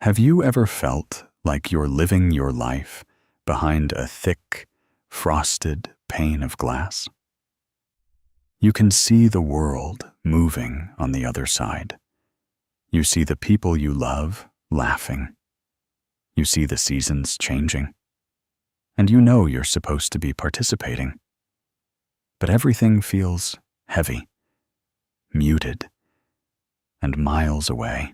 Have you ever felt like you're living your life behind a thick, frosted pane of glass? You can see the world moving on the other side. You see the people you love laughing. You see the seasons changing. And you know you're supposed to be participating. But everything feels heavy, muted, and miles away.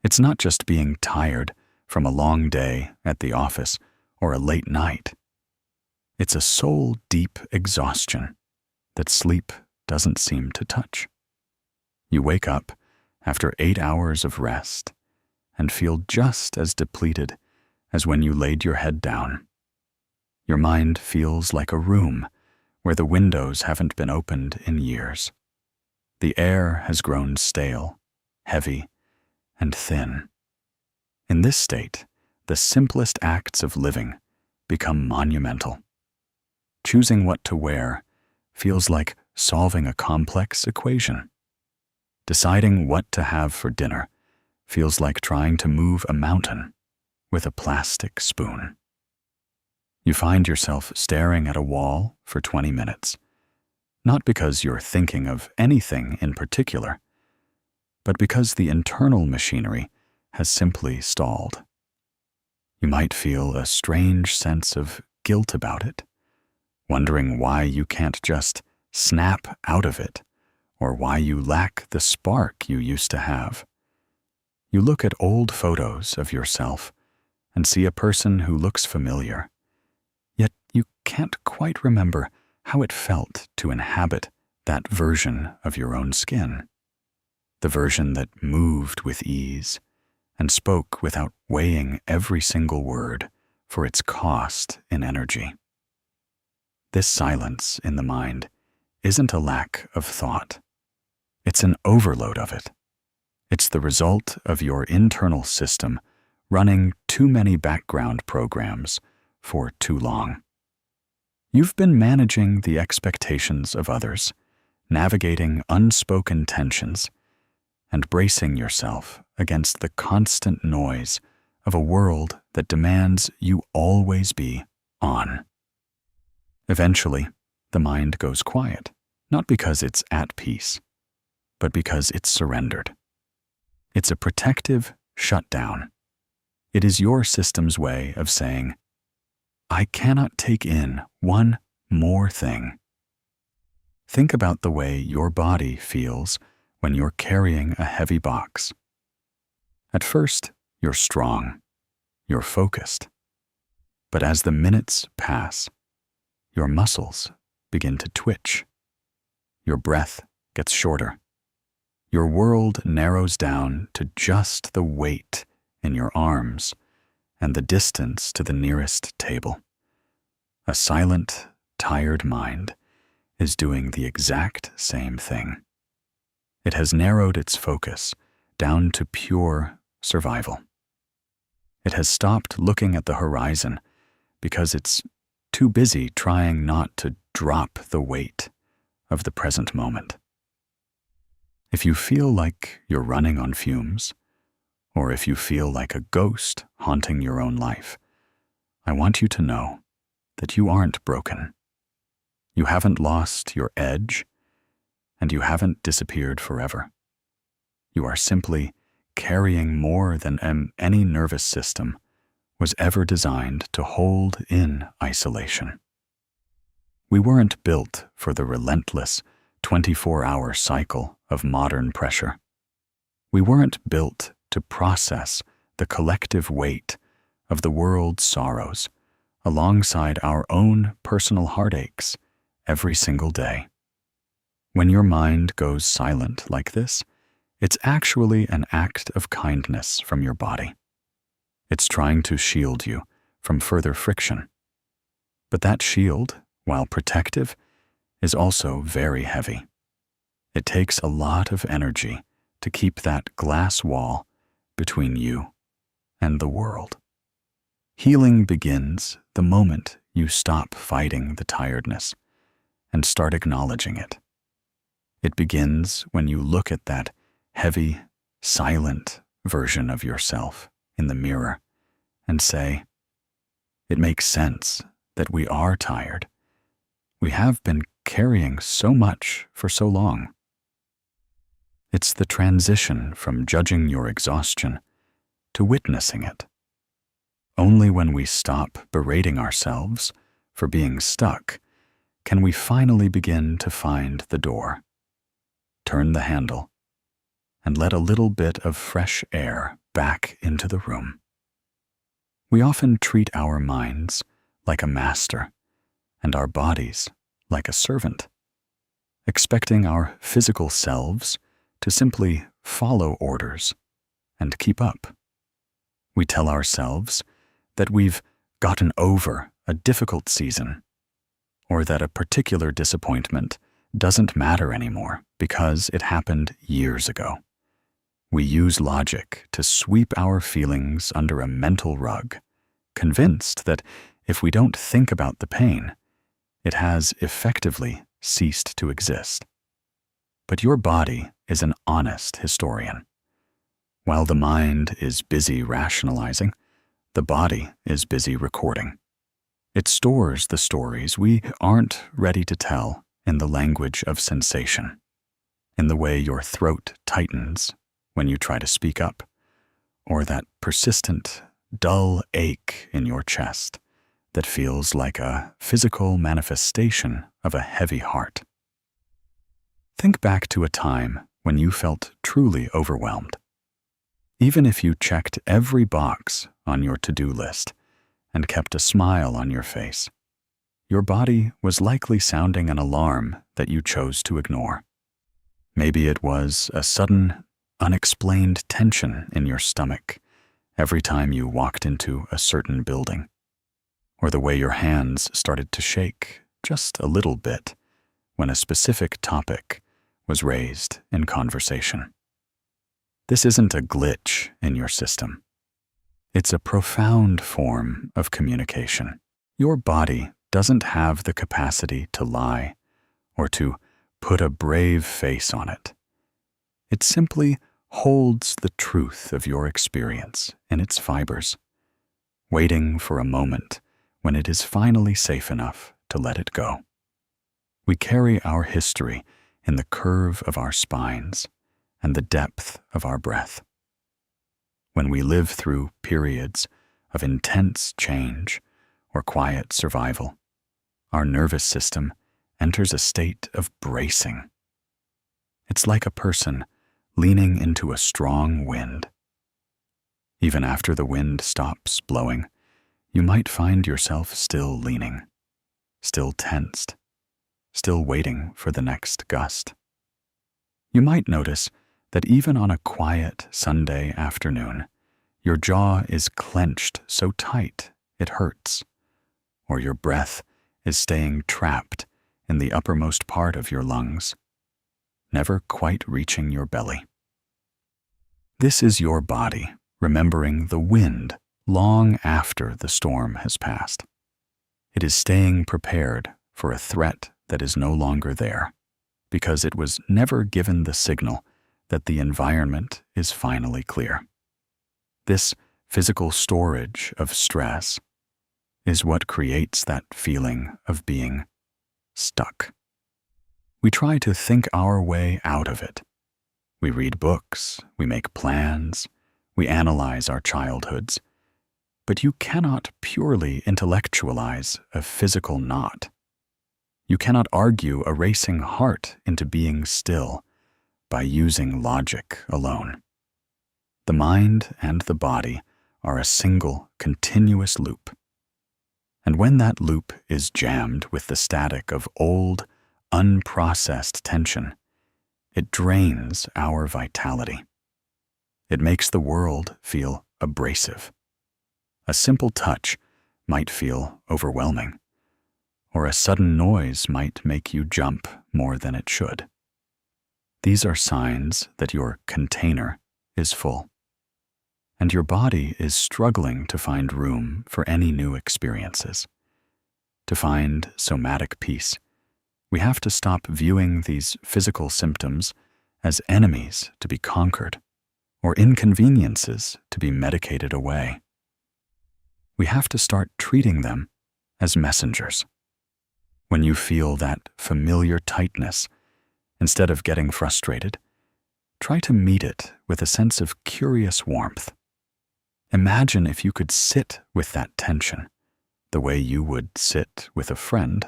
It's not just being tired from a long day at the office or a late night. It's a soul-deep exhaustion that sleep doesn't seem to touch. You wake up after 8 hours of rest and feel just as depleted as when you laid your head down. Your mind feels like a room where the windows haven't been opened in years. The air has grown stale, heavy, and thin. In this state, the simplest acts of living become monumental. Choosing what to wear feels like solving a complex equation. Deciding what to have for dinner feels like trying to move a mountain with a plastic spoon. You find yourself staring at a wall for 20 minutes, not because you're thinking of anything in particular, but because the internal machinery has simply stalled. You might feel a strange sense of guilt about it, wondering why you can't just snap out of it, or why you lack the spark you used to have. You look at old photos of yourself and see a person who looks familiar, yet you can't quite remember how it felt to inhabit that version of your own skin. The version that moved with ease and spoke without weighing every single word for its cost in energy. This silence in the mind isn't a lack of thought. It's an overload of it. It's the result of your internal system running too many background programs for too long. You've been managing the expectations of others, navigating unspoken tensions, and bracing yourself against the constant noise of a world that demands you always be on. Eventually, the mind goes quiet, not because it's at peace, but because it's surrendered. It's a protective shutdown. It is your system's way of saying, I cannot take in one more thing. Think about the way your body feels when you're carrying a heavy box. At first, you're strong, you're focused. But as the minutes pass, your muscles begin to twitch. Your breath gets shorter. Your world narrows down to just the weight in your arms and the distance to the nearest table. A silent, tired mind is doing the exact same thing. It has narrowed its focus down to pure survival. It has stopped looking at the horizon because it's too busy trying not to drop the weight of the present moment. If you feel like you're running on fumes, or if you feel like a ghost haunting your own life, I want you to know that you aren't broken. You haven't lost your edge, and you haven't disappeared forever. You are simply carrying more than any nervous system was ever designed to hold in isolation. We weren't built for the relentless 24-hour cycle of modern pressure. We weren't built to process the collective weight of the world's sorrows alongside our own personal heartaches every single day. When your mind goes silent like this, it's actually an act of kindness from your body. It's trying to shield you from further friction. But that shield, while protective, is also very heavy. It takes a lot of energy to keep that glass wall between you and the world. Healing begins the moment you stop fighting the tiredness and start acknowledging it. It begins when you look at that heavy, silent version of yourself in the mirror and say, "It makes sense that we are tired. We have been carrying so much for so long." It's the transition from judging your exhaustion to witnessing it. Only when we stop berating ourselves for being stuck can we finally begin to find the door, turn the handle, and let a little bit of fresh air back into the room. We often treat our minds like a master and our bodies like a servant, expecting our physical selves to simply follow orders and keep up. We tell ourselves that we've gotten over a difficult season, or that a particular disappointment doesn't matter anymore because it happened years ago. We use logic to sweep our feelings under a mental rug, convinced that if we don't think about the pain, it has effectively ceased to exist. But your body is an honest historian. While the mind is busy rationalizing, the body is busy recording. It stores the stories we aren't ready to tell in the language of sensation, in the way your throat tightens when you try to speak up, or that persistent, dull ache in your chest that feels like a physical manifestation of a heavy heart. Think back to a time when you felt truly overwhelmed. Even if you checked every box on your to-do list and kept a smile on your face, your body was likely sounding an alarm that you chose to ignore. Maybe it was a sudden, unexplained tension in your stomach every time you walked into a certain building, or the way your hands started to shake just a little bit when a specific topic was raised in conversation. This isn't a glitch in your system. It's a profound form of communication. Your body doesn't have the capacity to lie or to put a brave face on it. It simply holds the truth of your experience in its fibers, waiting for a moment when it is finally safe enough to let it go. We carry our history in the curve of our spines and the depth of our breath. When we live through periods of intense change or quiet survival, our nervous system enters a state of bracing. It's like a person leaning into a strong wind. Even after the wind stops blowing, you might find yourself still leaning, still tensed, still waiting for the next gust. You might notice that even on a quiet Sunday afternoon, your jaw is clenched so tight it hurts, or your breath is staying trapped in the uppermost part of your lungs, never quite reaching your belly. This is your body remembering the wind long after the storm has passed. It is staying prepared for a threat that is no longer there, because it was never given the signal that the environment is finally clear. This physical storage of stress is what creates that feeling of being stuck. We try to think our way out of it. We read books, we make plans, we analyze our childhoods, but you cannot purely intellectualize a physical knot. You cannot argue a racing heart into being still by using logic alone. The mind and the body are a single, continuous loop. And when that loop is jammed with the static of old, unprocessed tension, it drains our vitality. It makes the world feel abrasive. A simple touch might feel overwhelming, or a sudden noise might make you jump more than it should. These are signs that your container is full, and your body is struggling to find room for any new experiences. To find somatic peace, we have to stop viewing these physical symptoms as enemies to be conquered or inconveniences to be medicated away. We have to start treating them as messengers. When you feel that familiar tightness, instead of getting frustrated, try to meet it with a sense of curious warmth. Imagine if you could sit with that tension the way you would sit with a friend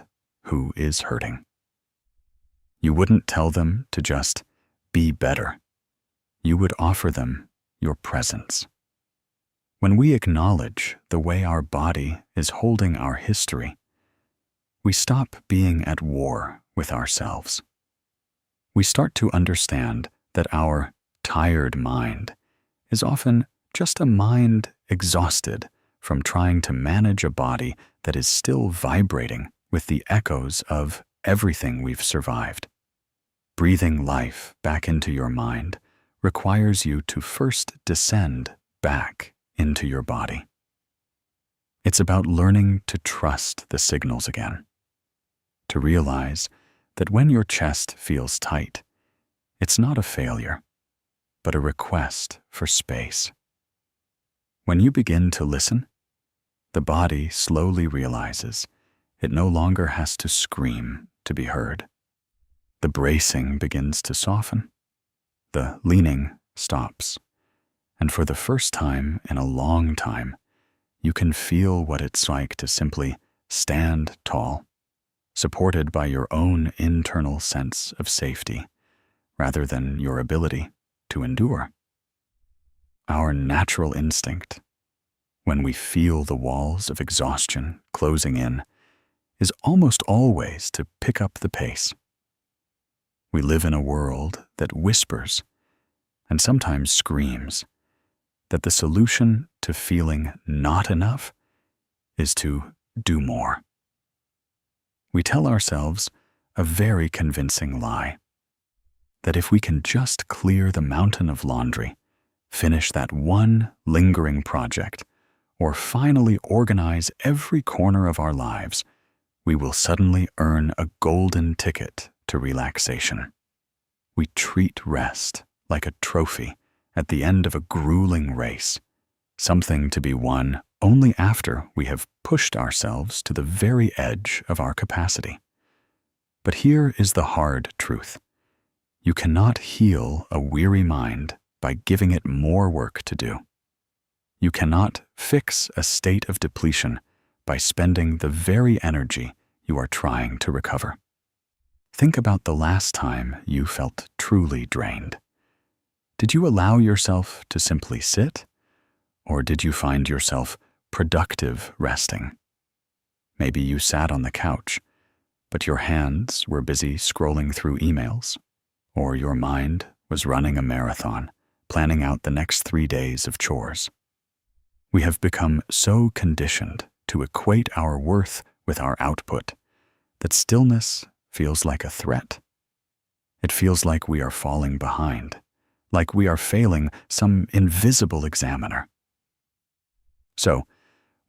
who is hurting. You wouldn't tell them to just be better. You would offer them your presence. When we acknowledge the way our body is holding our history, we stop being at war with ourselves. We start to understand that our tired mind is often just a mind exhausted from trying to manage a body that is still vibrating with the echoes of everything we've survived. Breathing life back into your mind requires you to first descend back into your body. It's about learning to trust the signals again, to realize that when your chest feels tight, it's not a failure, but a request for space. When you begin to listen, the body slowly realizes it no longer has to scream to be heard. The bracing begins to soften, the leaning stops, and for the first time in a long time, you can feel what it's like to simply stand tall, supported by your own internal sense of safety, rather than your ability to endure. Our natural instinct, when we feel the walls of exhaustion closing in, is almost always to pick up the pace. We live in a world that whispers, and sometimes screams, that the solution to feeling not enough is to do more. We tell ourselves a very convincing lie, that if we can just clear the mountain of laundry, finish that one lingering project, or finally organize every corner of our lives, we will suddenly earn a golden ticket to relaxation. We treat rest like a trophy at the end of a grueling race, something to be won only after we have pushed ourselves to the very edge of our capacity. But here is the hard truth. You cannot heal a weary mind by giving it more work to do. You cannot fix a state of depletion by spending the very energy you are trying to recover. Think about the last time you felt truly drained. Did you allow yourself to simply sit, or did you find yourself productive resting? Maybe you sat on the couch, but your hands were busy scrolling through emails, or your mind was running a marathon, planning out the next 3 days of chores. We have become so conditioned to equate our worth with our output that stillness feels like a threat. It feels like we are falling behind, like we are failing some invisible examiner. So,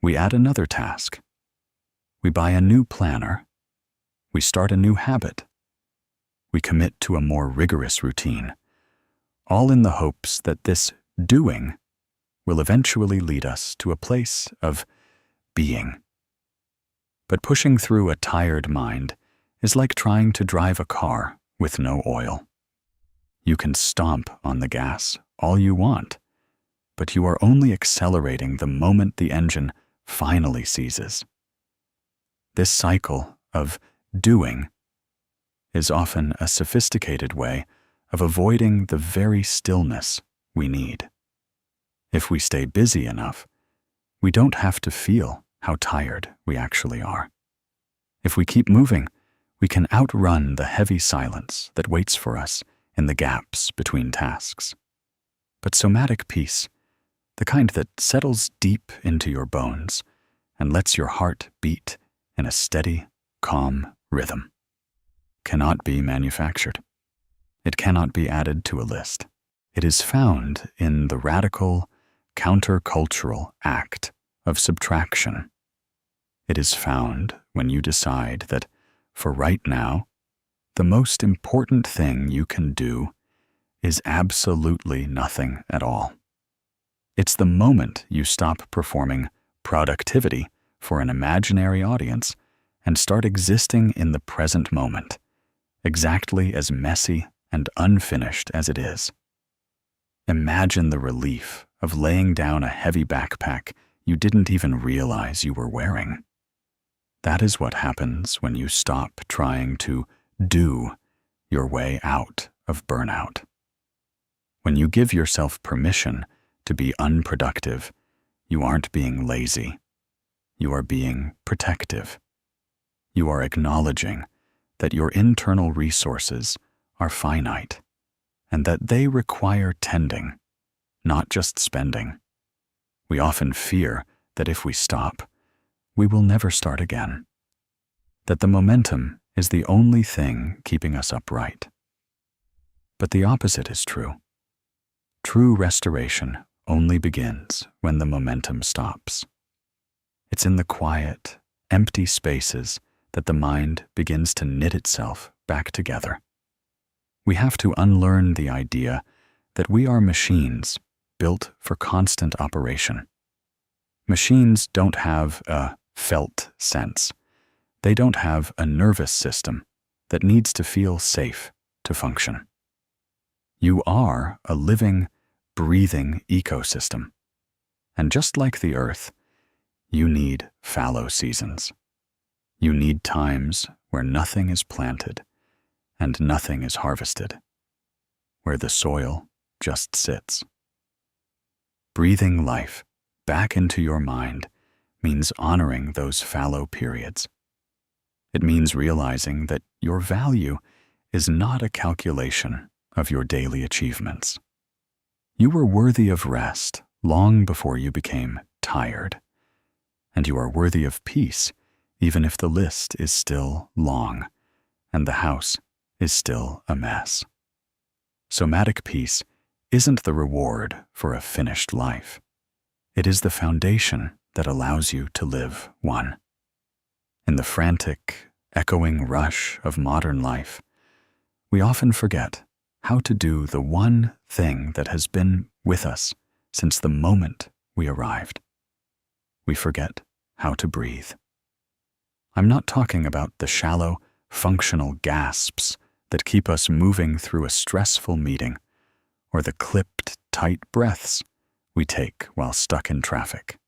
we add another task. We buy a new planner. We start a new habit. We commit to a more rigorous routine, all in the hopes that this doing will eventually lead us to a place of being. But pushing through a tired mind is like trying to drive a car with no oil. You can stomp on the gas all you want, but you are only accelerating the moment the engine finally seizes. This cycle of doing is often a sophisticated way of avoiding the very stillness we need. If we stay busy enough, we don't have to feel how tired we actually are. If we keep moving, we can outrun the heavy silence that waits for us in the gaps between tasks. But somatic peace, the kind that settles deep into your bones and lets your heart beat in a steady, calm rhythm, cannot be manufactured. It cannot be added to a list. It is found in the radical, countercultural act of subtraction. It is found when you decide that, for right now, the most important thing you can do is absolutely nothing at all. It's the moment you stop performing productivity for an imaginary audience and start existing in the present moment, exactly as messy and unfinished as it is. Imagine the relief of laying down a heavy backpack you didn't even realize you were wearing. That is what happens when you stop trying to do your way out of burnout. When you give yourself permission to be unproductive, you aren't being lazy. You are being protective. You are acknowledging that your internal resources are finite and that they require tending, not just spending. We often fear that if we stop, we will never start again, that the momentum is the only thing keeping us upright. But the opposite is true. True restoration only begins when the momentum stops. It's in the quiet, empty spaces that the mind begins to knit itself back together. We have to unlearn the idea that we are machines built for constant operation. Machines don't have a felt sense. They don't have a nervous system that needs to feel safe to function. You are a living, breathing ecosystem. And just like the earth, you need fallow seasons. You need times where nothing is planted and nothing is harvested, where the soil just sits. Breathing life back into your mind means honoring those fallow periods. It means realizing that your value is not a calculation of your daily achievements. You were worthy of rest long before you became tired, and you are worthy of peace even if the list is still long and the house is still a mess. Somatic peace isn't the reward for a finished life. It is the foundation that allows you to live one. In the frantic, echoing rush of modern life, we often forget how to do the one thing that has been with us since the moment we arrived. We forget how to breathe. I'm not talking about the shallow, functional gasps that keep us moving through a stressful meeting, or the clipped, tight breaths we take while stuck in traffic.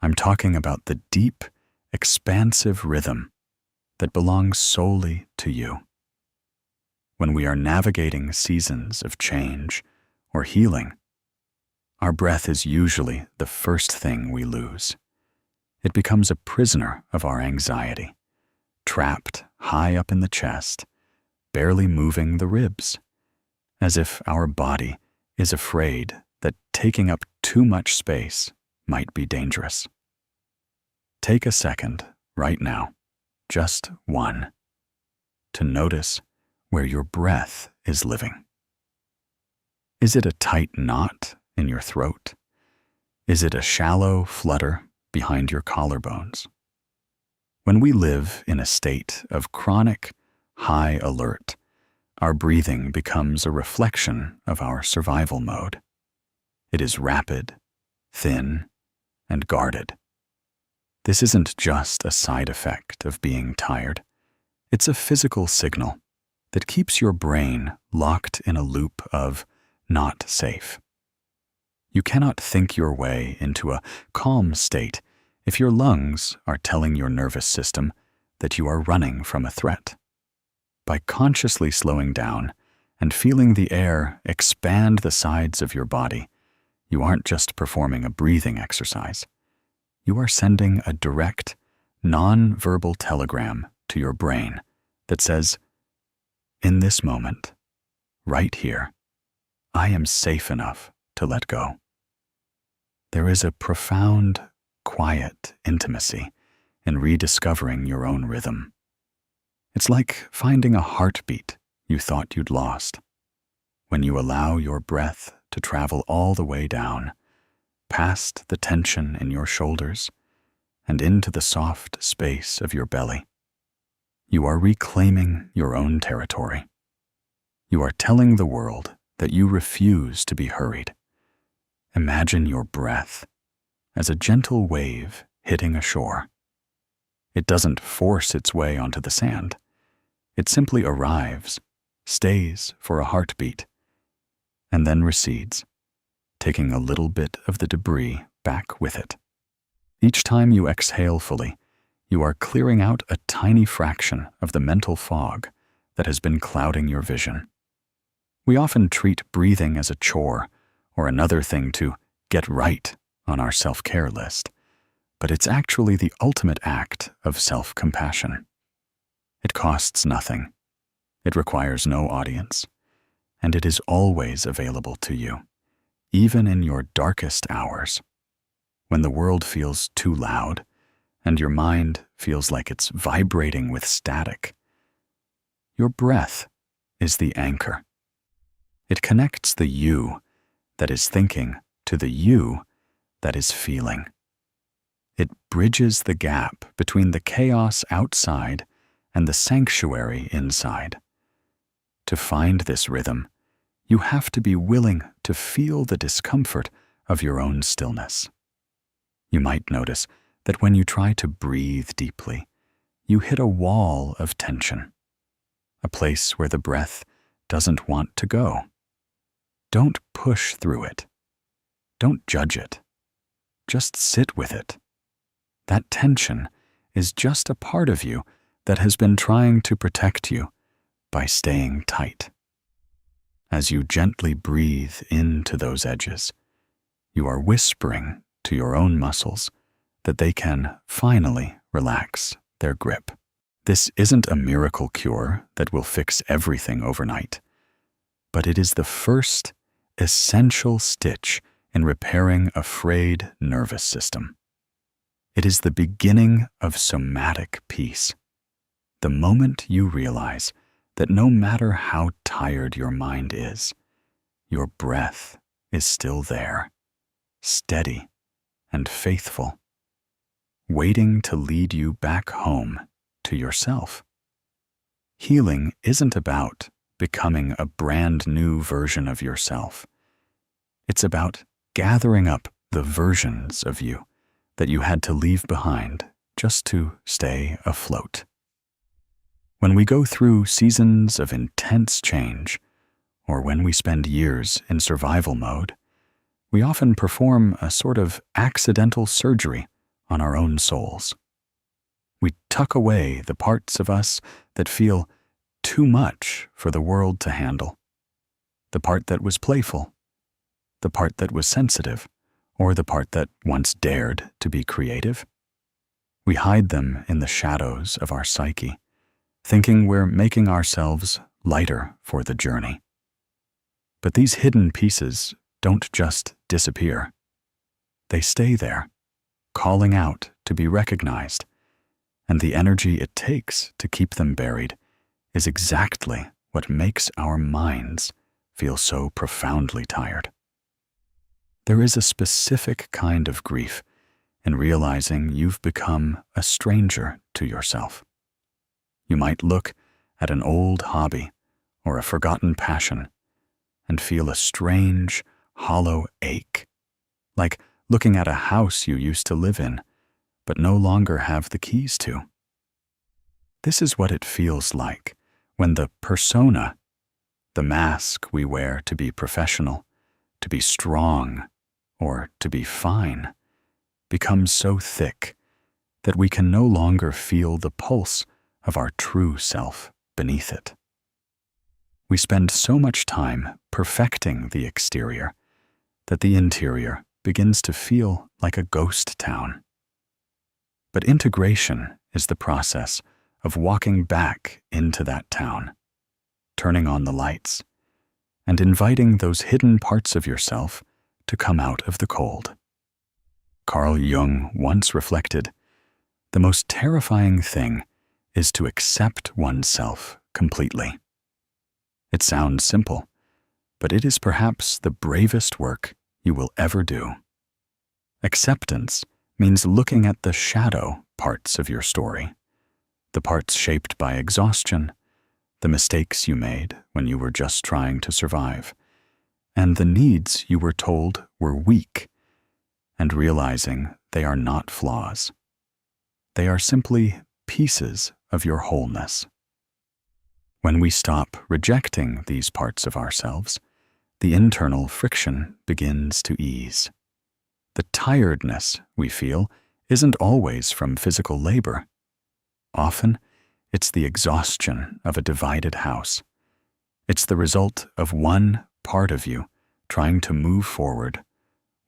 I'm talking about the deep, expansive rhythm that belongs solely to you. When we are navigating seasons of change or healing, our breath is usually the first thing we lose. It becomes a prisoner of our anxiety, trapped high up in the chest, barely moving the ribs, as if our body is afraid that taking up too much space might be dangerous. Take a second right now, just one, to notice where your breath is living. Is it a tight knot in your throat? Is it a shallow flutter behind your collarbones? When we live in a state of chronic, high alert, our breathing becomes a reflection of our survival mode. It is rapid, thin, and guarded. This isn't just a side effect of being tired. It's a physical signal that keeps your brain locked in a loop of not safe. You cannot think your way into a calm state if your lungs are telling your nervous system that you are running from a threat. By consciously slowing down and feeling the air expand the sides of your body, you aren't just performing a breathing exercise. You are sending a direct, non-verbal telegram to your brain that says, in this moment, right here, I am safe enough to let go. There is a profound, quiet intimacy in rediscovering your own rhythm. It's like finding a heartbeat you thought you'd lost. When you allow your breath to travel all the way down, past the tension in your shoulders, and into the soft space of your belly, you are reclaiming your own territory. You are telling the world that you refuse to be hurried. Imagine your breath as a gentle wave hitting a shore. It doesn't force its way onto the sand. It simply arrives, stays for a heartbeat, and then recedes, taking a little bit of the debris back with it. Each time you exhale fully, you are clearing out a tiny fraction of the mental fog that has been clouding your vision. We often treat breathing as a chore or another thing to get right on our self-care list, but it's actually the ultimate act of self-compassion. It costs nothing. It requires no audience, and it is always available to you, even in your darkest hours. When the world feels too loud and your mind feels like it's vibrating with static, your breath is the anchor. It connects the you that is thinking to the you that is feeling. It bridges the gap between the chaos outside and the sanctuary inside. To find this rhythm, you have to be willing to feel the discomfort of your own stillness. You might notice that when you try to breathe deeply, you hit a wall of tension, a place where the breath doesn't want to go. Don't push through it. Don't judge it. Just sit with it. That tension is just a part of you that has been trying to protect you by staying tight. As you gently breathe into those edges, you are whispering to your own muscles that they can finally relax their grip. This isn't a miracle cure that will fix everything overnight, but it is the first essential stitch in repairing a frayed nervous system. It is the beginning of somatic peace. The moment you realize that no matter how tired your mind is, your breath is still there, steady and faithful, waiting to lead you back home to yourself. Healing isn't about becoming a brand new version of yourself. It's about gathering up the versions of you that you had to leave behind just to stay afloat. When we go through seasons of intense change, or when we spend years in survival mode, we often perform a sort of accidental surgery on our own souls. We tuck away the parts of us that feel too much for the world to handle. The part that was playful, the part that was sensitive, or the part that once dared to be creative. We hide them in the shadows of our psyche, thinking we're making ourselves lighter for the journey. But these hidden pieces don't just disappear. They stay there, calling out to be recognized, and the energy it takes to keep them buried is exactly what makes our minds feel so profoundly tired. There is a specific kind of grief in realizing you've become a stranger to yourself. You might look at an old hobby or a forgotten passion and feel a strange, hollow ache, like looking at a house you used to live in, but no longer have the keys to. This is what it feels like when the persona, the mask we wear to be professional, to be strong, or to be fine, becomes so thick that we can no longer feel the pulse of our true self beneath it. We spend so much time perfecting the exterior that the interior begins to feel like a ghost town. But integration is the process of walking back into that town, turning on the lights, and inviting those hidden parts of yourself to come out of the cold. Carl Jung once reflected, "The most terrifying thing is to accept oneself completely." It sounds simple, but it is perhaps the bravest work you will ever do. Acceptance means looking at the shadow parts of your story, the parts shaped by exhaustion, the mistakes you made when you were just trying to survive, and the needs you were told were weak, and realizing they are not flaws. They are simply pieces of your wholeness. When we stop rejecting these parts of ourselves, the internal friction begins to ease. The tiredness we feel isn't always from physical labor. Often, it's the exhaustion of a divided house. It's the result of one part of you trying to move forward,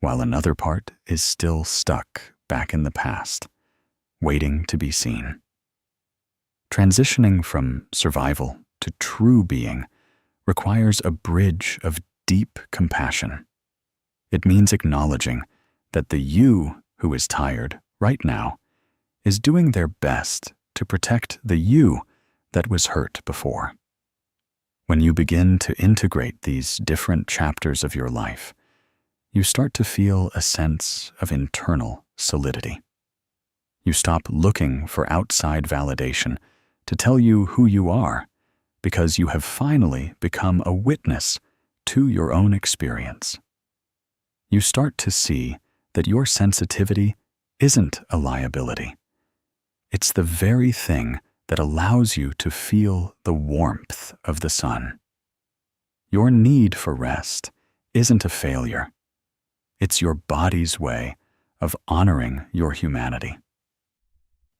while another part is still stuck back in the past, waiting to be seen. Transitioning from survival to true being requires a bridge of deep compassion. It means acknowledging that the you who is tired right now is doing their best to protect the you that was hurt before. When you begin to integrate these different chapters of your life, you start to feel a sense of internal solidity. You stop looking for outside validation to tell you who you are, because you have finally become a witness to your own experience. You start to see that your sensitivity isn't a liability. It's the very thing that allows you to feel the warmth of the sun. Your need for rest isn't a failure. It's your body's way of honoring your humanity.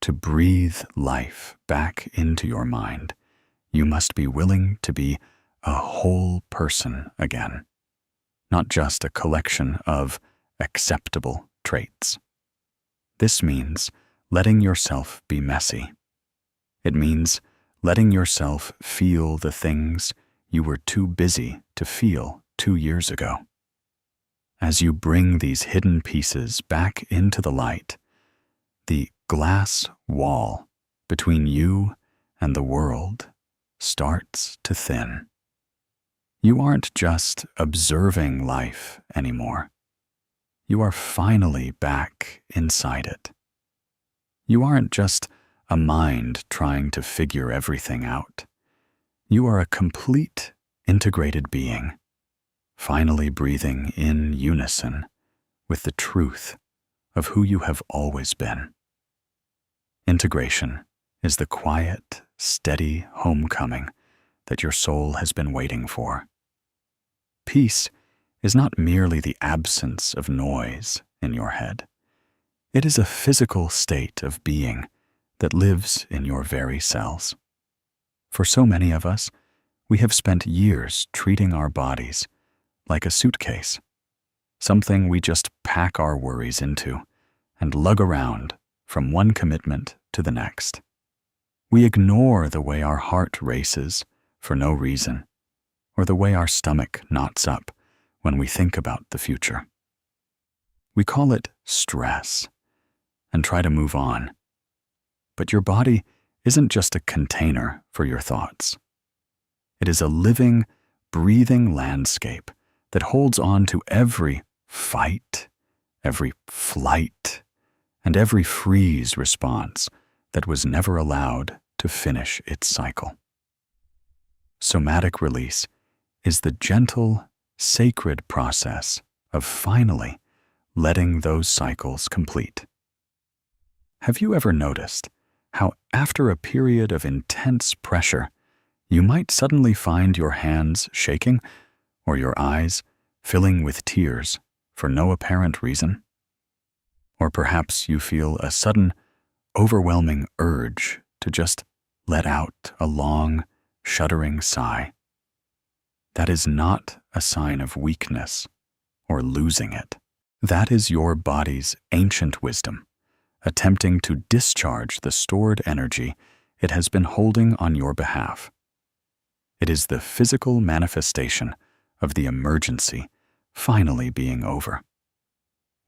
To breathe life back into your mind, you must be willing to be a whole person again, not just a collection of acceptable traits. This means letting yourself be messy. It means letting yourself feel the things you were too busy to feel 2 years ago. As you bring these hidden pieces back into the light, the glass wall between you and the world starts to thin. You aren't just observing life anymore. You are finally back inside it. You aren't just a mind trying to figure everything out. You are a complete, integrated being, finally breathing in unison with the truth of who you have always been. Integration is the quiet, steady homecoming that your soul has been waiting for. Peace is not merely the absence of noise in your head. It is a physical state of being that lives in your very cells. For so many of us, we have spent years treating our bodies like a suitcase, something we just pack our worries into and lug around from one commitment to the next. We ignore the way our heart races for no reason, or the way our stomach knots up when we think about the future. We call it stress and try to move on. But your body isn't just a container for your thoughts. It is a living, breathing landscape that holds on to every fight, every flight, and every freeze response that was never allowed to finish its cycle. Somatic release is the gentle, sacred process of finally letting those cycles complete. Have you ever noticed how after a period of intense pressure, you might suddenly find your hands shaking or your eyes filling with tears for no apparent reason? Or perhaps you feel a sudden, overwhelming urge to just let out a long, shuddering sigh. That is not a sign of weakness or losing it. That is your body's ancient wisdom, attempting to discharge the stored energy it has been holding on your behalf. It is the physical manifestation of the emergency finally being over.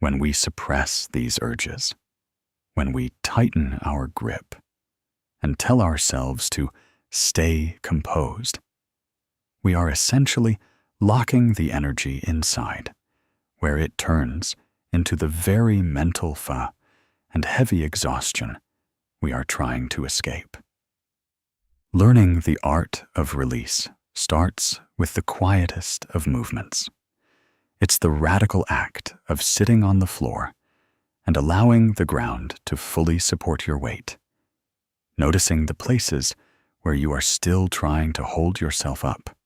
When we suppress these urges, when we tighten our grip and tell ourselves to stay composed, we are essentially locking the energy inside, where it turns into the very mental fatigue and heavy exhaustion we are trying to escape. Learning the art of release starts with the quietest of movements, It's the radical act of sitting on the floor and allowing the ground to fully support your weight, noticing the places where you are still trying to hold yourself up.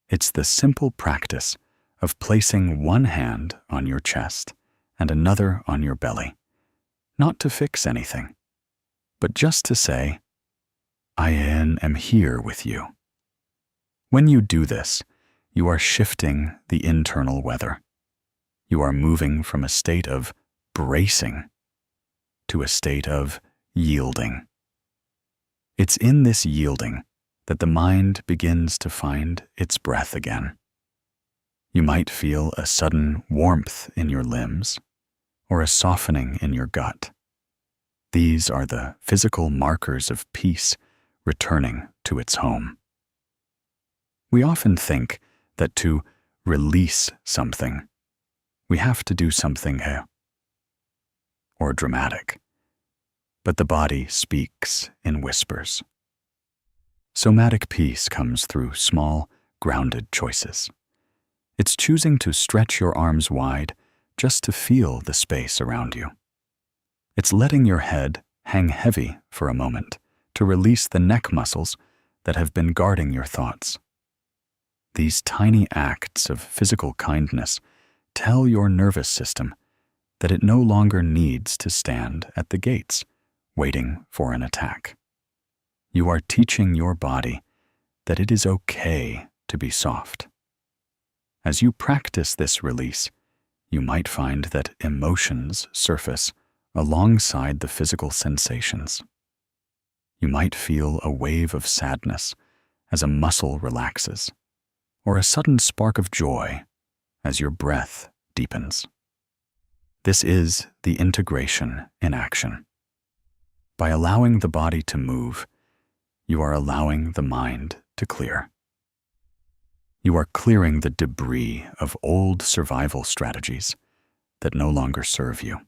It's the simple practice of placing one hand on your chest and another on your belly, not to fix anything, but just to say, I am here with you. When you do this, you are shifting the internal weather. You are moving from a state of bracing to a state of yielding. It's in this yielding that the mind begins to find its breath again. You might feel a sudden warmth in your limbs or a softening in your gut. These are the physical markers of peace returning to its home. We often think that to release something, we have to do something or dramatic, but the body speaks in whispers. Somatic peace comes through small, grounded choices. It's choosing to stretch your arms wide just to feel the space around you. It's letting your head hang heavy for a moment to release the neck muscles that have been guarding your thoughts. These tiny acts of physical kindness tell your nervous system that it no longer needs to stand at the gates, waiting for an attack. You are teaching your body that it is okay to be soft. As you practice this release, you might find that emotions surface alongside the physical sensations. You might feel a wave of sadness as a muscle relaxes, or a sudden spark of joy as your breath deepens. This is the integration in action. By allowing the body to move, you are allowing the mind to clear. You are clearing the debris of old survival strategies that no longer serve you.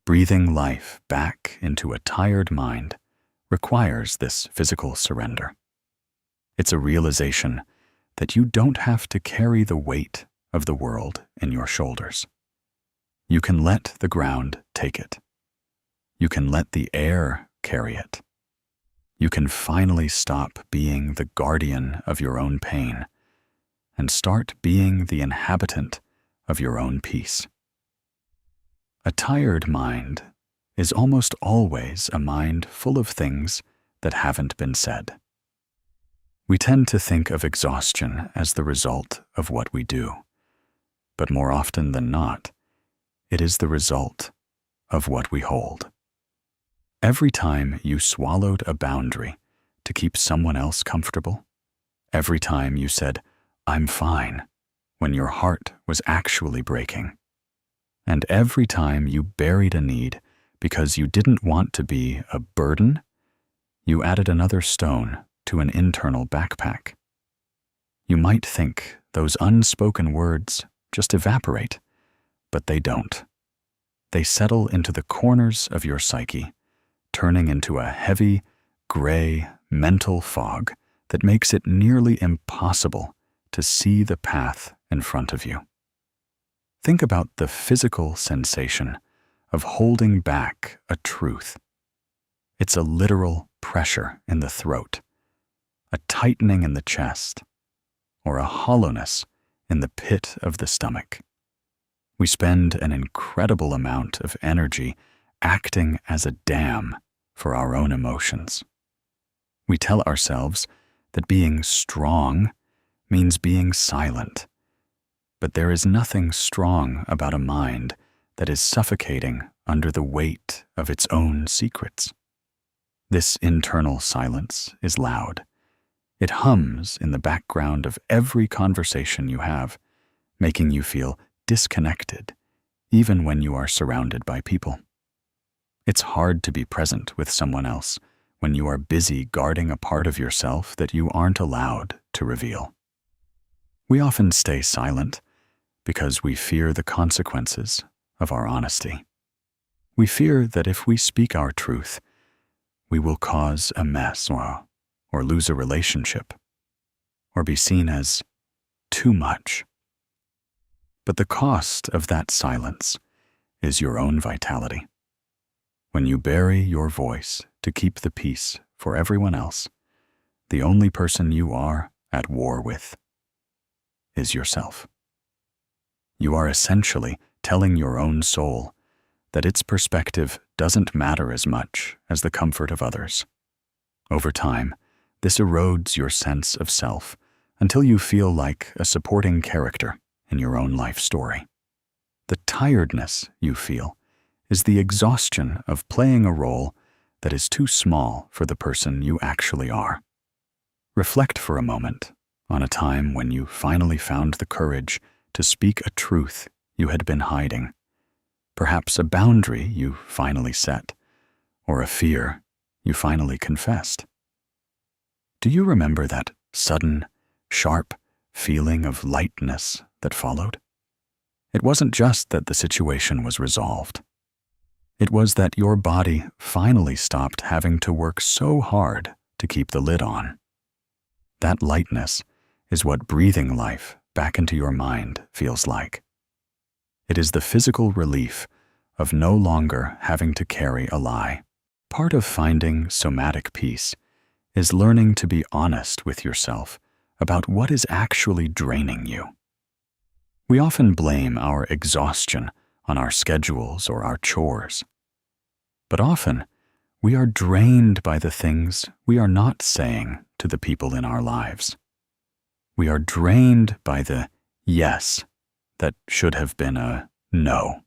Breathing life back into a tired mind requires this physical surrender. It's a realization that you don't have to carry the weight of the world in your shoulders. You can let the ground take it. You can let the air carry it. You can finally stop being the guardian of your own pain and start being the inhabitant of your own peace. A tired mind is almost always a mind full of things that haven't been said. We tend to think of exhaustion as the result of what we do, but more often than not, it is the result of what we hold. Every time you swallowed a boundary to keep someone else comfortable, every time you said, "I'm fine," when your heart was actually breaking, and every time you buried a need because you didn't want to be a burden, you added another stone to an internal backpack. You might think those unspoken words just evaporate, but they don't. They settle into the corners of your psyche, turning into a heavy, gray, mental fog that makes it nearly impossible to see the path in front of you. Think about the physical sensation of holding back a truth. It's a literal pressure in the throat, a tightening in the chest, or a hollowness in the pit of the stomach. We spend an incredible amount of energy acting as a dam for our own emotions. We tell ourselves that being strong means being silent, but there is nothing strong about a mind that is suffocating under the weight of its own secrets. This internal silence is loud. It hums in the background of every conversation you have, making you feel disconnected, even when you are surrounded by people. It's hard to be present with someone else when you are busy guarding a part of yourself that you aren't allowed to reveal. We often stay silent because we fear the consequences of our honesty. We fear that if we speak our truth, we will cause a mess or lose a relationship, or be seen as too much. But the cost of that silence is your own vitality. When you bury your voice to keep the peace for everyone else, the only person you are at war with is yourself. You are essentially telling your own soul that its perspective doesn't matter as much as the comfort of others. Over time, this erodes your sense of self until you feel like a supporting character in your own life story. The tiredness you feel is the exhaustion of playing a role that is too small for the person you actually are. Reflect for a moment on a time when you finally found the courage to speak a truth you had been hiding, perhaps a boundary you finally set, or a fear you finally confessed. Do you remember that sudden, sharp feeling of lightness that followed? It wasn't just that the situation was resolved. It was that your body finally stopped having to work so hard to keep the lid on. That lightness is what breathing life back into your mind feels like. It is the physical relief of no longer having to carry a lie. Part of finding somatic peace is learning to be honest with yourself about what is actually draining you. We often blame our exhaustion on our schedules or our chores. But often, we are drained by the things we are not saying to the people in our lives. We are drained by the yes that should have been a no.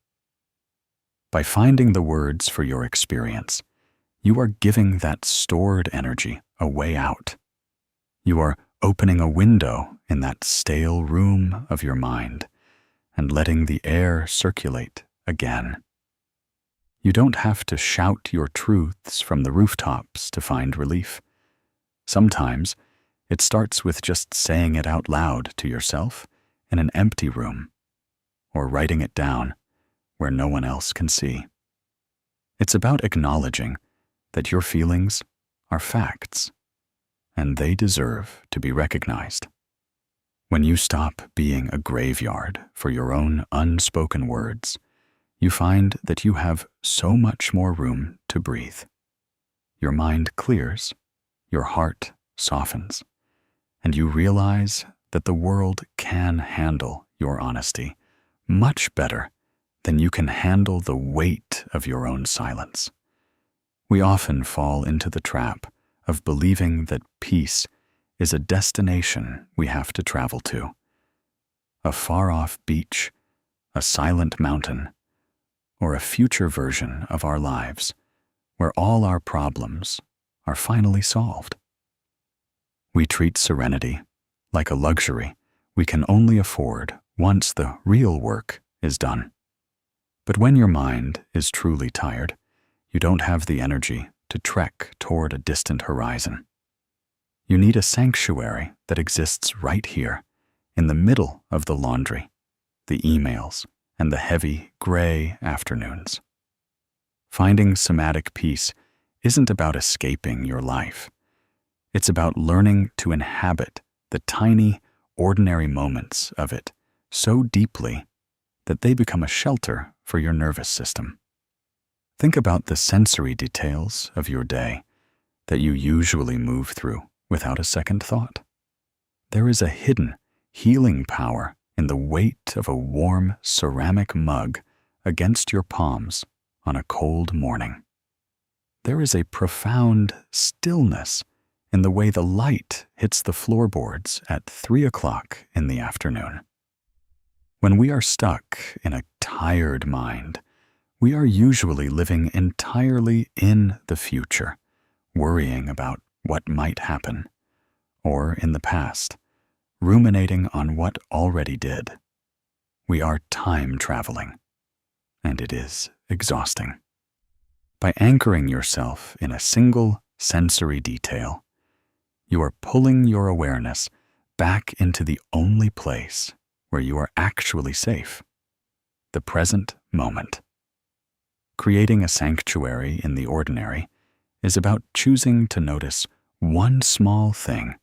By finding the words for your experience, you are giving that stored energy a way out. You are opening a window in that stale room of your mind and letting the air circulate again. You don't have to shout your truths from the rooftops to find relief. Sometimes it starts with just saying it out loud to yourself in an empty room, or writing it down where no one else can see. It's about acknowledging that your feelings are facts, and they deserve to be recognized. When you stop being a graveyard for your own unspoken words, you find that you have so much more room to breathe. Your mind clears, your heart softens, and you realize that the world can handle your honesty much better than you can handle the weight of your own silence. We often fall into the trap of believing that peace is a destination we have to travel to. A far-off beach, a silent mountain, or a future version of our lives where all our problems are finally solved. We treat serenity like a luxury we can only afford once the real work is done. But when your mind is truly tired, you don't have the energy to trek toward a distant horizon. You need a sanctuary that exists right here, in the middle of the laundry, the emails, and the heavy, gray afternoons. Finding somatic peace isn't about escaping your life. It's about learning to inhabit the tiny, ordinary moments of it so deeply that they become a shelter for your nervous system. Think about the sensory details of your day that you usually move through without a second thought. There is a hidden, healing power in the weight of a warm ceramic mug against your palms on a cold morning. There is a profound stillness in the way the light hits the floorboards at 3 o'clock in the afternoon. When we are stuck in a tired mind, we are usually living entirely in the future, worrying about what might happen, or in the past, ruminating on what already did. We are time traveling, and it is exhausting. By anchoring yourself in a single sensory detail, you are pulling your awareness back into the only place where you are actually safe, the present moment. Creating a sanctuary in the ordinary is about choosing to notice one small thing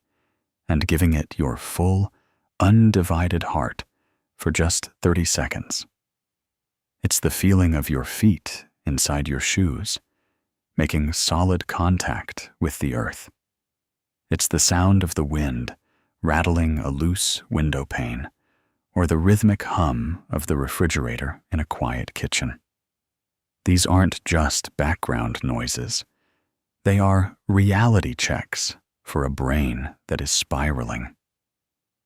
and giving it your full, undivided heart for just 30 seconds. It's the feeling of your feet inside your shoes, making solid contact with the earth. It's the sound of the wind rattling a loose window pane, or the rhythmic hum of the refrigerator in a quiet kitchen. These aren't just background noises. They are reality checks for a brain that is spiraling.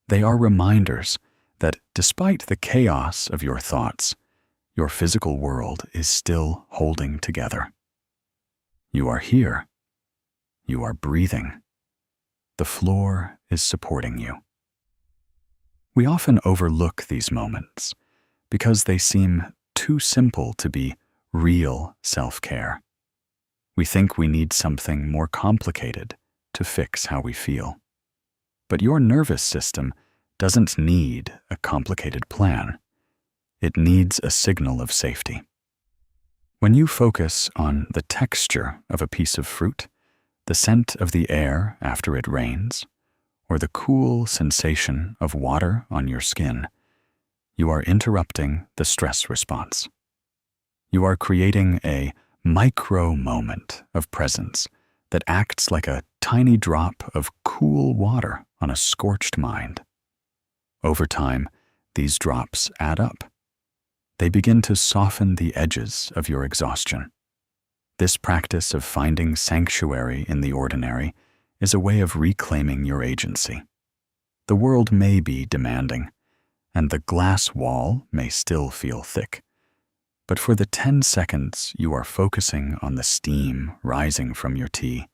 They are reminders that despite the chaos of your thoughts, your physical world is still holding together. You are here. You are breathing. The floor is supporting you. We often overlook these moments because they seem too simple to be real self-care. We think we need something more complicated to fix how we feel. But your nervous system doesn't need a complicated plan. It needs a signal of safety. When you focus on the texture of a piece of fruit, the scent of the air after it rains, or the cool sensation of water on your skin, you are interrupting the stress response. You are creating a micro moment of presence that acts like a tiny drop of cool water on a scorched mind. Over time, these drops add up. They begin to soften the edges of your exhaustion. This practice of finding sanctuary in the ordinary is a way of reclaiming your agency. The world may be demanding, and the glass wall may still feel thick, but for the 10 seconds you are focusing on the steam rising from your tea,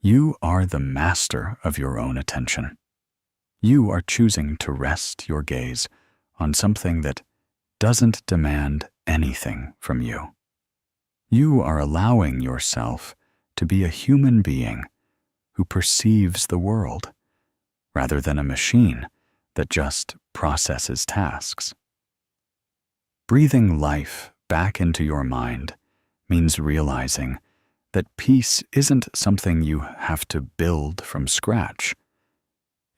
you are the master of your own attention. You are choosing to rest your gaze on something that doesn't demand anything from you. You are allowing yourself to be a human being who perceives the world, rather than a machine that just processes tasks. Breathing life back into your mind means realizing that peace isn't something you have to build from scratch.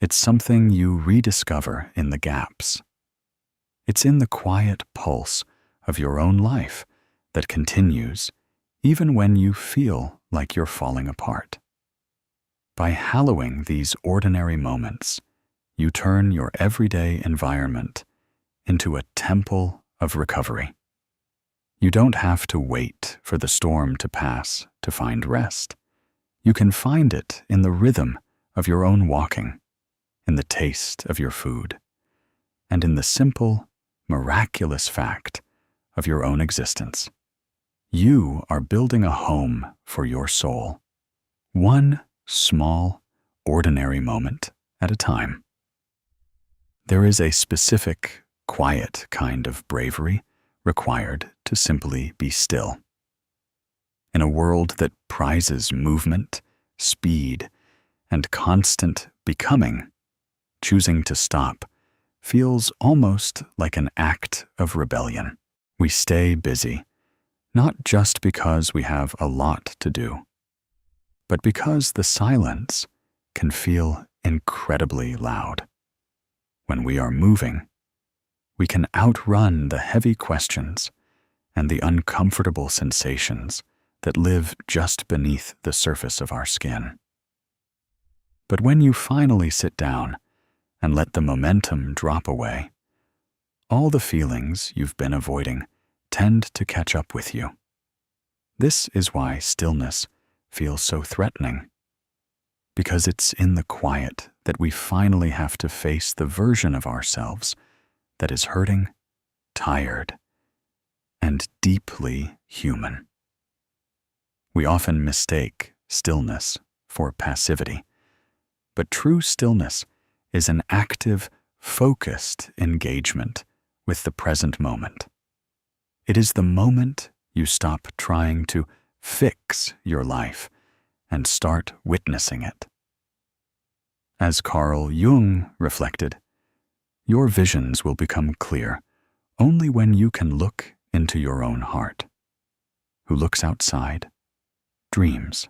It's something you rediscover in the gaps. It's in the quiet pulse of your own life that continues even when you feel like you're falling apart. By hallowing these ordinary moments, you turn your everyday environment into a temple of recovery. You don't have to wait for the storm to pass to find rest. You can find it in the rhythm of your own walking, in the taste of your food, and in the simple, miraculous fact of your own existence. You are building a home for your soul, one small, ordinary moment at a time. There is a specific, quiet kind of bravery required to simply be still. In a world that prizes movement, speed, and constant becoming, choosing to stop feels almost like an act of rebellion. We stay busy, not just because we have a lot to do, but because the silence can feel incredibly loud. When we are moving, we can outrun the heavy questions and the uncomfortable sensations that live just beneath the surface of our skin. But when you finally sit down and let the momentum drop away, all the feelings you've been avoiding tend to catch up with you. This is why stillness feels so threatening, because it's in the quiet that we finally have to face the version of ourselves that is hurting, tired, and deeply human. We often mistake stillness for passivity, but true stillness is an active, focused engagement with the present moment. It is the moment you stop trying to fix your life and start witnessing it. As Carl Jung reflected, your visions will become clear only when you can look into your own heart. Who looks outside, dreams.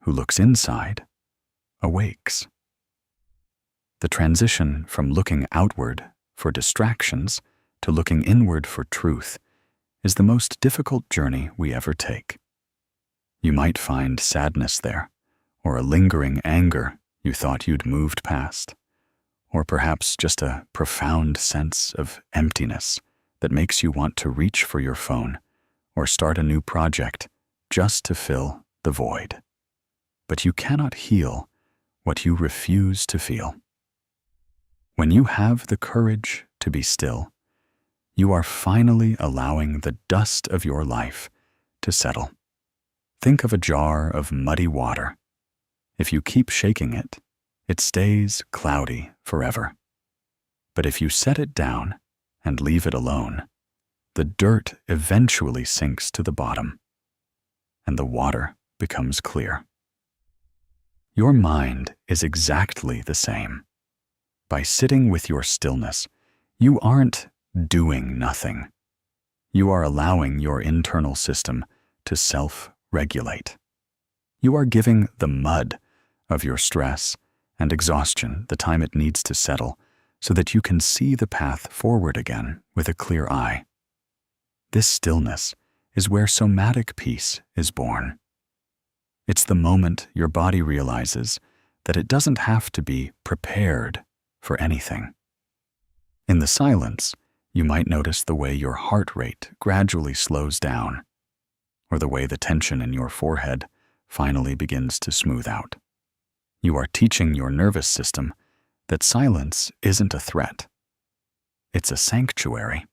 Who looks inside, awakes. The transition from looking outward for distractions to looking inward for truth is the most difficult journey we ever take. You might find sadness there, or a lingering anger you thought you'd moved past, or perhaps just a profound sense of emptiness that makes you want to reach for your phone or start a new project just to fill the void. But you cannot heal what you refuse to feel. When you have the courage to be still, you are finally allowing the dust of your life to settle. Think of a jar of muddy water. If you keep shaking it, it stays cloudy forever. But if you set it down and leave it alone, the dirt eventually sinks to the bottom, and the water becomes clear. Your mind is exactly the same. By sitting with your stillness, you aren't doing nothing. You are allowing your internal system to self-regulate. You are giving the mud of your stress and exhaustion the time it needs to settle so that you can see the path forward again with a clear eye. This stillness is where somatic peace is born. It's the moment your body realizes that it doesn't have to be prepared for anything. In the silence, you might notice the way your heart rate gradually slows down, or the way the tension in your forehead finally begins to smooth out. You are teaching your nervous system that silence isn't a threat. It's a sanctuary.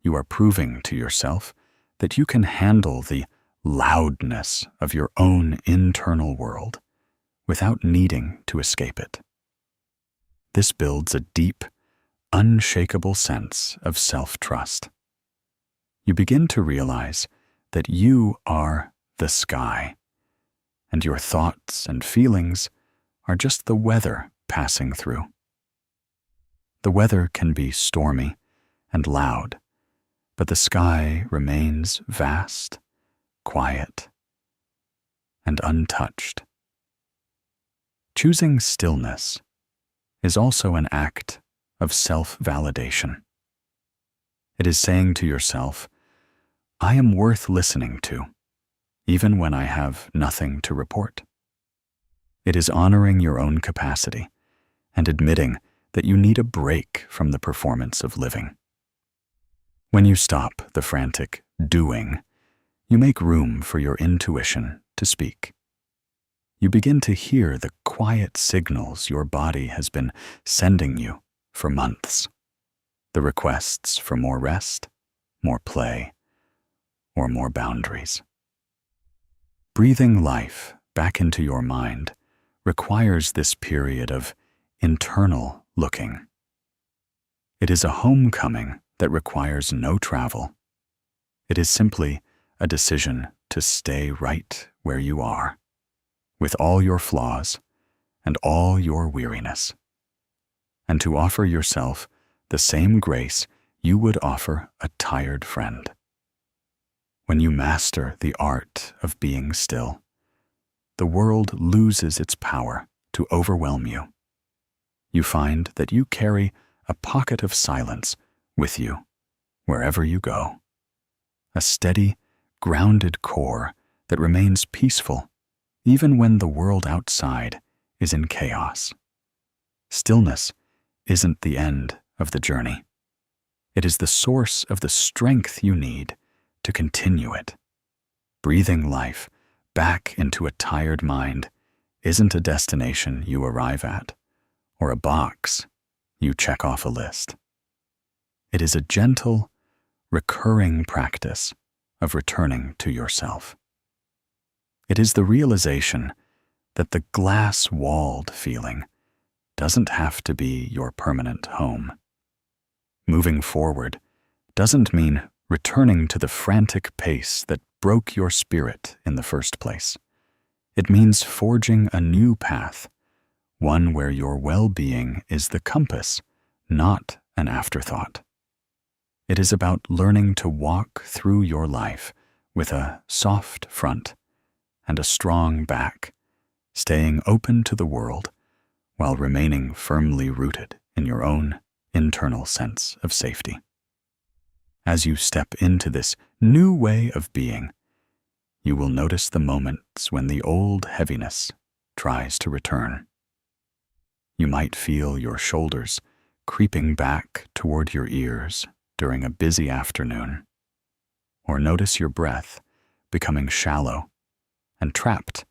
You are proving to yourself that you can handle the loudness of your own internal world without needing to escape it. This builds a deep, unshakable sense of self-trust. You begin to realize that you are the sky, and your thoughts and feelings are just the weather passing through. The weather can be stormy and loud, but the sky remains vast, quiet, and untouched. Choosing stillness is also an act of self-validation. It is saying to yourself, I am worth listening to, even when I have nothing to report. It is honoring your own capacity and admitting that you need a break from the performance of living. When you stop the frantic doing, you make room for your intuition to speak. You begin to hear the quiet signals your body has been sending you for months, the requests for more rest, more play, or more boundaries. Breathing life back into your mind requires this period of internal looking. It is a homecoming that requires no travel. It is simply a decision to stay right where you are, with all your flaws and all your weariness, and to offer yourself the same grace you would offer a tired friend. When you master the art of being still, the world loses its power to overwhelm you. You find that you carry a pocket of silence with you wherever you go, a steady, grounded core that remains peaceful even when the world outside is in chaos. Stillness isn't the end of the journey. It is the source of the strength you need to continue it. Breathing life back into a tired mind isn't a destination you arrive at, or a box you check off a list. It is a gentle, recurring practice of returning to yourself. It is the realization that the glass-walled feeling doesn't have to be your permanent home. Moving forward doesn't mean returning to the frantic pace that broke your spirit in the first place. It means forging a new path, one where your well-being is the compass, not an afterthought. It is about learning to walk through your life with a soft front and a strong back, staying open to the world while remaining firmly rooted in your own internal sense of safety. As you step into this new way of being, you will notice the moments when the old heaviness tries to return. You might feel your shoulders creeping back toward your ears during a busy afternoon, or notice your breath becoming shallow and trapped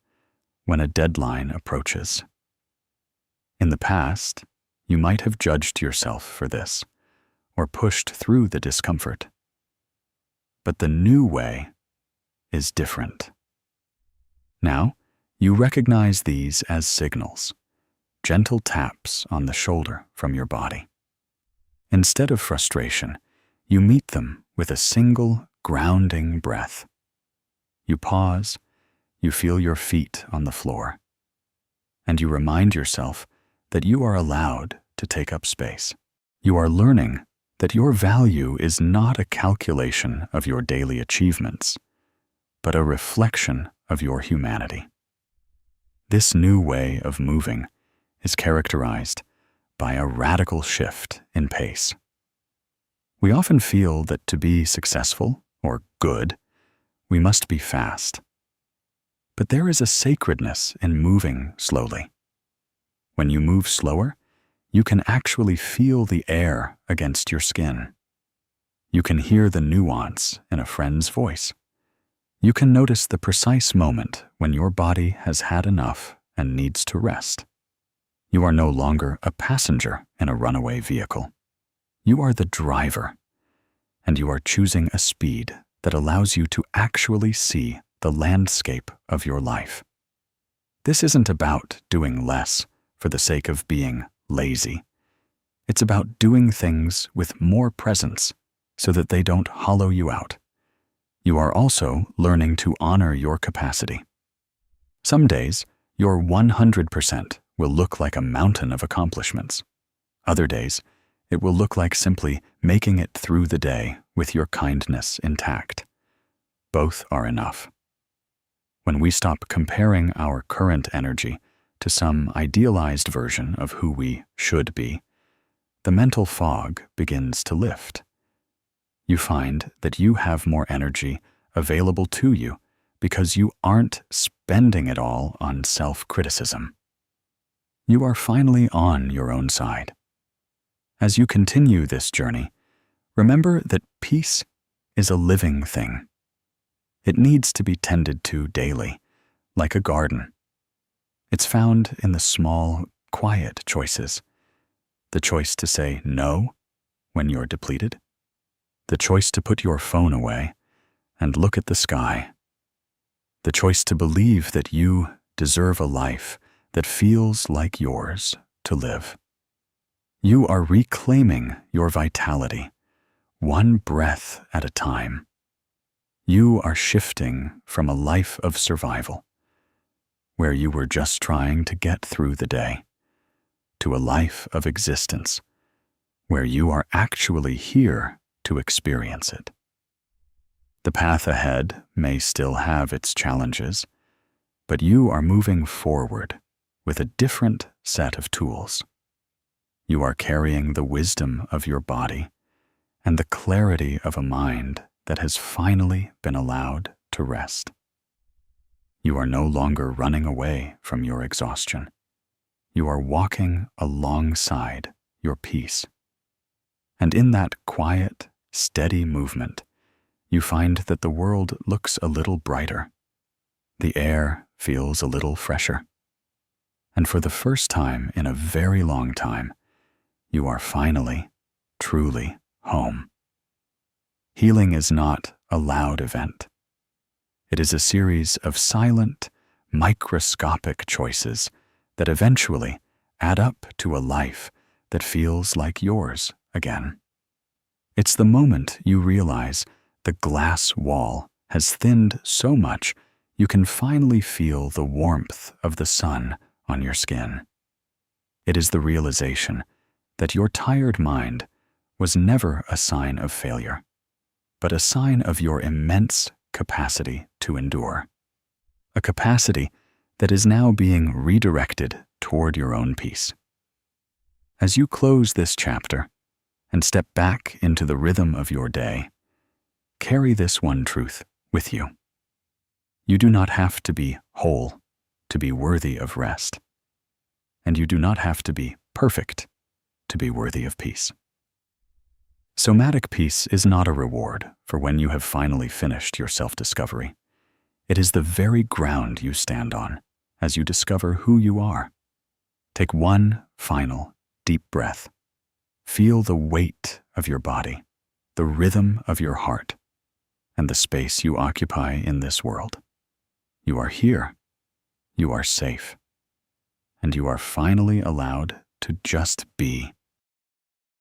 when a deadline approaches. In the past, you might have judged yourself for this, or pushed through the discomfort. But the new way is different. Now, you recognize these as signals, gentle taps on the shoulder from your body. Instead of frustration, you meet them with a single grounding breath. You pause, you feel your feet on the floor, and you remind yourself that you are allowed to take up space. You are learning that your value is not a calculation of your daily achievements, but a reflection of your humanity. This new way of moving is characterized by a radical shift in pace. We often feel that to be successful or good, we must be fast. But there is a sacredness in moving slowly. When you move slower, you can actually feel the air against your skin. You can hear the nuance in a friend's voice. You can notice the precise moment when your body has had enough and needs to rest. You are no longer a passenger in a runaway vehicle. You are the driver, and you are choosing a speed that allows you to actually see the landscape of your life. This isn't about doing less for the sake of being lazy. It's about doing things with more presence so that they don't hollow you out. You are also learning to honor your capacity. Some days, your 100% will look like a mountain of accomplishments. Other days, it will look like simply making it through the day with your kindness intact. Both are enough. When we stop comparing our current energy to some idealized version of who we should be, the mental fog begins to lift. You find that you have more energy available to you because you aren't spending it all on self-criticism. You are finally on your own side. As you continue this journey, remember that peace is a living thing. It needs to be tended to daily, like a garden. It's found in the small, quiet choices. The choice to say no when you're depleted. The choice to put your phone away and look at the sky. The choice to believe that you deserve a life that feels like yours to live. You are reclaiming your vitality, one breath at a time. You are shifting from a life of survival, where you were just trying to get through the day, to a life of existence, where you are actually here to experience it. The path ahead may still have its challenges, but you are moving forward with a different set of tools. You are carrying the wisdom of your body and the clarity of a mind that has finally been allowed to rest. You are no longer running away from your exhaustion. You are walking alongside your peace. And in that quiet, steady movement, you find that the world looks a little brighter. The air feels a little fresher. And for the first time in a very long time, you are finally, truly home. Healing is not a loud event. It is a series of silent, microscopic choices that eventually add up to a life that feels like yours again. It's the moment you realize the glass wall has thinned so much you can finally feel the warmth of the sun on your skin. It is the realization that your tired mind was never a sign of failure, but a sign of your immense capacity to endure. A capacity that is now being redirected toward your own peace. As you close this chapter, and step back into the rhythm of your day, carry this one truth with you. You do not have to be whole to be worthy of rest, and you do not have to be perfect to be worthy of peace. Somatic peace is not a reward for when you have finally finished your self-discovery. It is the very ground you stand on as you discover who you are. Take one final deep breath. Feel the weight of your body, the rhythm of your heart, and the space you occupy in this world. You are here, you are safe, and you are finally allowed to just be.